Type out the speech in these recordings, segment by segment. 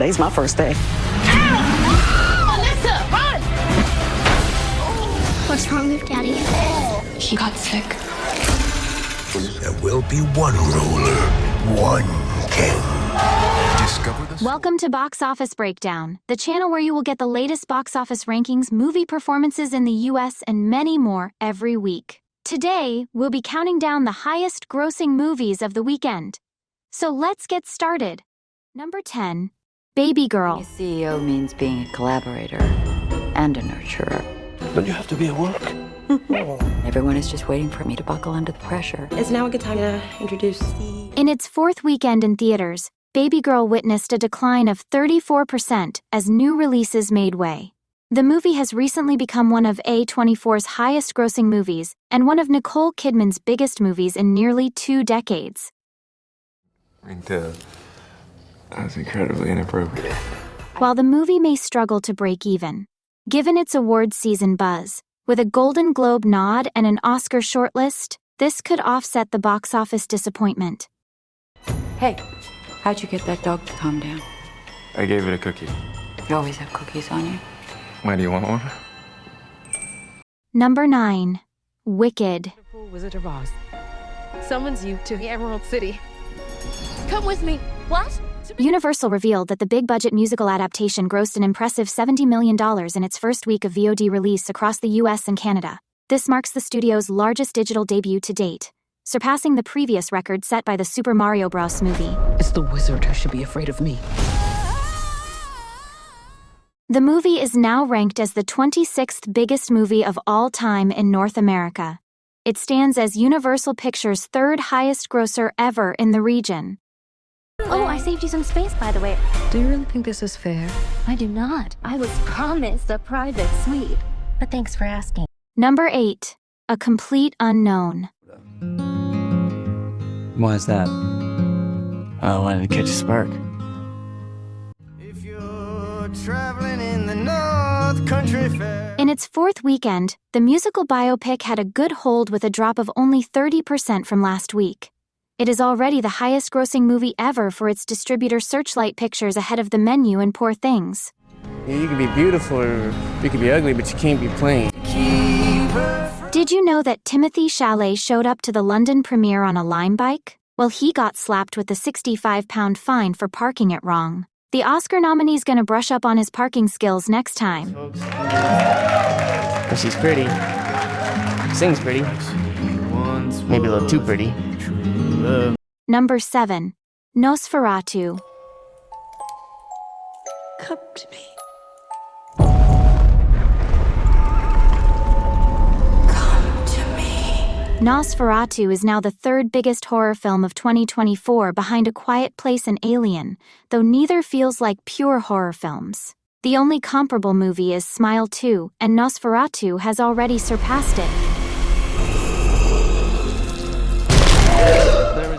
Today's my first day. Alyssa, run! What's wrong with Daddy? She got sick. There will be one ruler, one king. Welcome to Box Office Breakdown, the channel where you will get the latest box office rankings, movie performances in the US, and many more every week. Today, we'll be counting down the highest grossing movies of the weekend. So let's get started. Number 10, Babygirl. Being a CEO means being a collaborator and a nurturer. Don't you have to be at work? Everyone is just waiting for me to buckle under the pressure. Is now a good time to introduce In its fourth weekend in theaters, Babygirl witnessed a decline of 34% as new releases made way. The movie has recently become one of A24's highest-grossing movies and one of Nicole Kidman's biggest movies in nearly 2 decades. That's incredibly inappropriate. While the movie may struggle to break even, given its awards season buzz, with a Golden Globe nod and an Oscar shortlist, this could offset the box office disappointment. Hey, how'd you get that dog to calm down? I gave it a cookie. You always have cookies on you. Why do you want one? Number 9, Wicked. Wizard of Oz summons you to the Emerald City. Come with me. What? Universal revealed that the big-budget musical adaptation grossed an impressive $70 million in its first week of VOD release across the US and Canada. This marks the studio's largest digital debut to date, surpassing the previous record set by the Super Mario Bros. Movie. It's the wizard who should be afraid of me. The movie is now ranked as the 26th biggest movie of all time in North America. It stands as Universal Pictures' third highest grosser ever in the region. Oh, I saved you some space, by the way. Do you really think this is fair? I do not. I was promised a private suite. But thanks for asking. Number 8, A Complete Unknown. Why is that? I wanted to catch a spark. If you're traveling in the North Country Fair. In its fourth weekend, the musical biopic had a good hold with a drop of only 30% from last week. It is already the highest-grossing movie ever for its distributor Searchlight Pictures ahead of The Menu and Poor Things. Yeah, you can be beautiful or you can be ugly, but you can't be plain. Did you know that Timothée Chalamet showed up to the London premiere on a Lime bike? Well, he got slapped with a £65 fine for parking it wrong. The Oscar nominee's gonna brush up on his parking skills next time. But she's pretty. Sings pretty. Maybe a little too pretty. Number 7, Nosferatu. Come to me. Nosferatu is now the third biggest horror film of 2024 behind A Quiet Place and Alien, though neither feels like pure horror films. The only comparable movie is Smile 2, and Nosferatu has already surpassed it.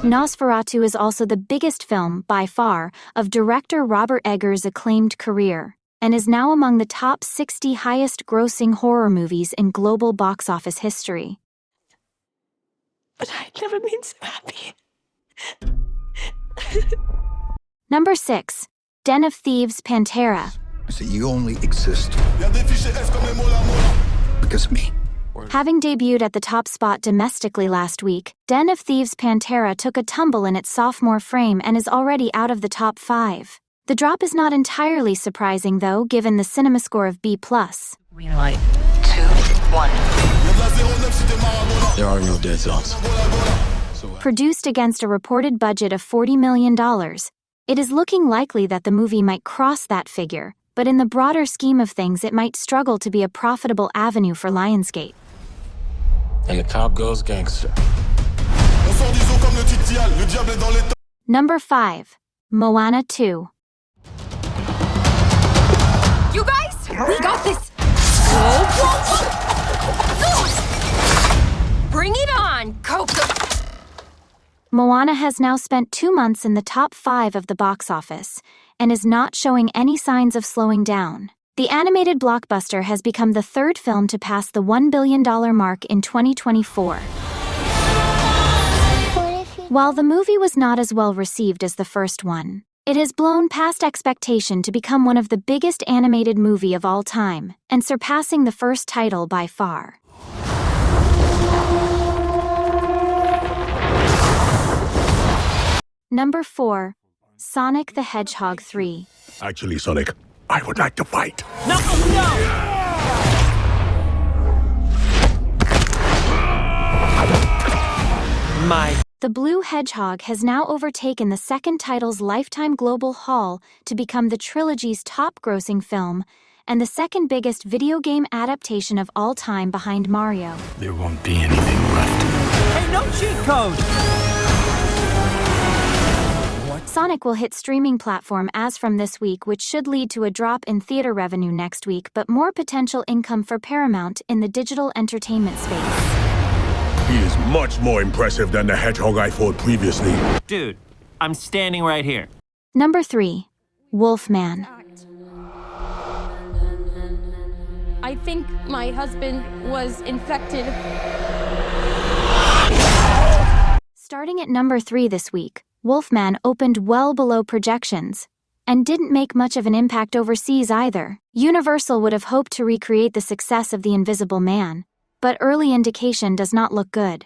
Nosferatu is also the biggest film, by far, of director Robert Eggers' acclaimed career, and is now among the top 60 highest-grossing horror movies in global box office history. But I'd never been so happy. Number 6, Den of Thieves Pantera. So you only exist because of me. Having debuted at the top spot domestically last week, Den of Thieves Pantera took a tumble in its sophomore frame and is already out of the top 5. The drop is not entirely surprising, though, given the cinema score of B+. Green light. 2, 1. There are no dead zones. Produced against a reported budget of $40 million, it is looking likely that the movie might cross that figure, but in the broader scheme of things it might struggle to be a profitable avenue for Lionsgate. And the cop goes gangster. Number 5, Moana 2. You guys, we got this. Bring it on, Coco. Moana has now spent 2 months in the top 5 of the box office, and is not showing any signs of slowing down. The animated blockbuster has become the third film to pass the $1 billion mark in 2024. While the movie was not as well received as the first one, It has blown past expectation to become one of the biggest animated movie of all time, and surpassing the first title by far. Number 4. Sonic the Hedgehog 3. Actually, Sonic, I would like to fight. No! The Blue Hedgehog has now overtaken the second title's lifetime global haul to become the trilogy's top-grossing film, and the second biggest video game adaptation of all time behind Mario. There won't be anything left. Hey, no cheat code! Sonic will hit streaming platform as from this week, which should lead to a drop in theater revenue next week, but more potential income for Paramount in the digital entertainment space. He is much more impressive than the hedgehog I fought previously. Dude, I'm standing right here. Number 3. Wolfman. I think my husband was infected. Starting at number 3 this week, Wolfman opened well below projections, and didn't make much of an impact overseas either. Universal would have hoped to recreate the success of The Invisible Man, but early indication does not look good.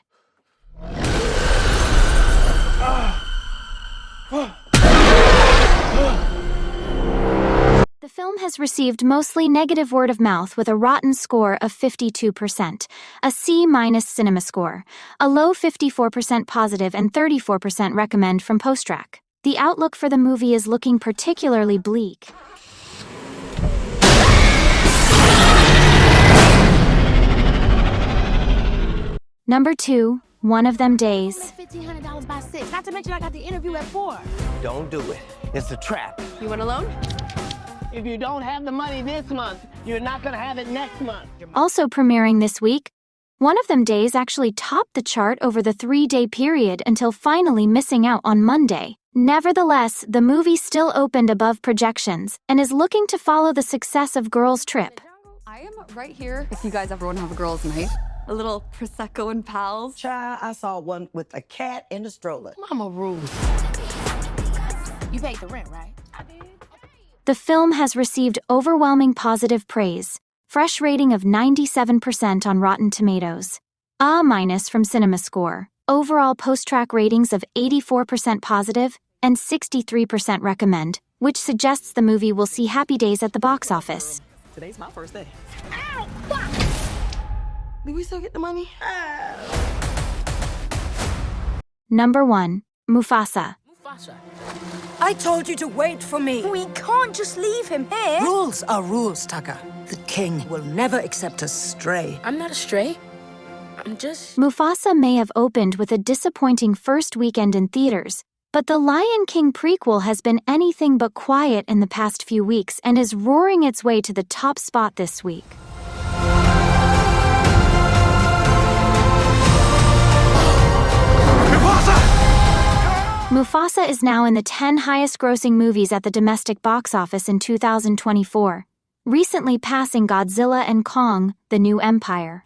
The film has received mostly negative word of mouth with a rotten score of 52%, a C- cinema score, a low 54% positive and 34% recommend from Posttrack. The outlook for the movie is looking particularly bleak. Number 2, One of Them Days. $1,500 by 6. Not to mention I got the interview at 4. Don't do it. It's a trap. You want a loan? If you don't have the money this month, you're not gonna have it next month. Also premiering this week, One of Them Days actually topped the chart over the 3-day period until finally missing out on Monday. Nevertheless, the movie still opened above projections and is looking to follow the success of Girls Trip. I am right here if you guys ever want to have a girls' night. A little Prosecco and pals. Child, I saw one with a cat in a stroller. Mama rules. You paid the rent, right? I did. The film has received overwhelming positive praise, fresh rating of 97% on Rotten Tomatoes, A- from CinemaScore, overall post-track ratings of 84% positive and 63% recommend, which suggests the movie will see happy days at the box office. Today's my first day. Ow! Fuck! Did we still get the money? Number 1, Mufasa. I told you to wait for me. We can't just leave him here. Rules are rules, Tucker. The king will never accept a stray. I'm not a stray. I'm just... Mufasa may have opened with a disappointing first weekend in theaters, but the Lion King prequel has been anything but quiet in the past few weeks and is roaring its way to the top spot this week. Mufasa is now in the 10 highest-grossing movies at the domestic box office in 2024, recently passing Godzilla and Kong: The New Empire.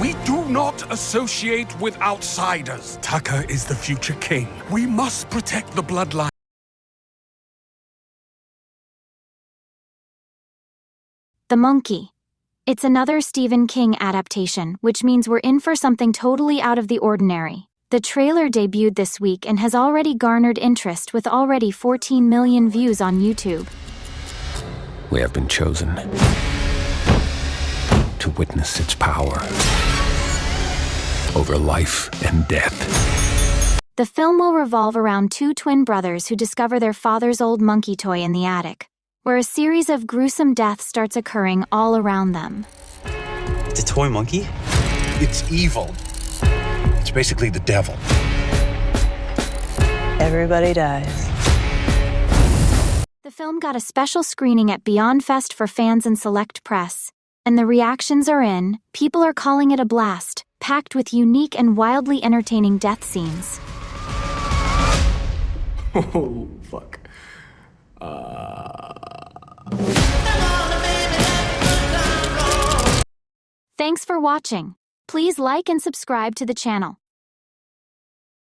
We do not associate with outsiders. Tucker is the future king. We must protect the bloodline. The Monkey. It's another Stephen King adaptation, which means we're in for something totally out of the ordinary. The trailer debuted this week and has already garnered interest with already 14 million views on YouTube. We have been chosen to witness its power over life and death. The film will revolve around two twin brothers who discover their father's old monkey toy in the attic, where a series of gruesome deaths starts occurring all around them. The toy monkey? It's evil. It's basically the devil. Everybody dies. The film got a special screening at Beyond Fest for fans and select press, and the reactions are in. People are calling it a blast, packed with unique and wildly entertaining death scenes. Oh, fuck. Thanks for watching. Please like and subscribe to the channel.